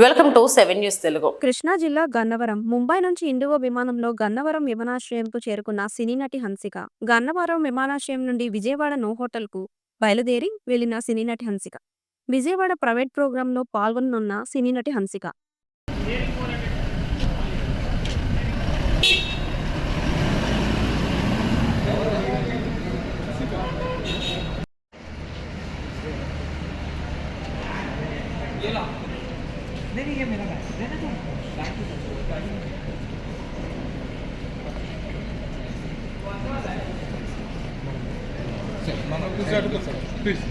Welcome to 7 news Telugu. Krishna జిల్లా గన్నవరం ముంబై నుంచి IndiGo విమానంలో గన్నవరం విమానాశ్రయంకు చేరుకున్న సినీ నటి హన్సిక. గన్నవరం విమానాశ్రయం నుండి విజయవాడ నో హోటల్కు బయలుదేరి వెళ్లిన సినీ నటి హన్సిక. విజయవాడ ప్రైవేట్ ప్రోగ్రాంలో పాల్గొనున్న సినీ నటి హన్సిక. नहीं ये मेरा बैग देना तो बैग सर मानो कुछ ऐड कर सर प्लीज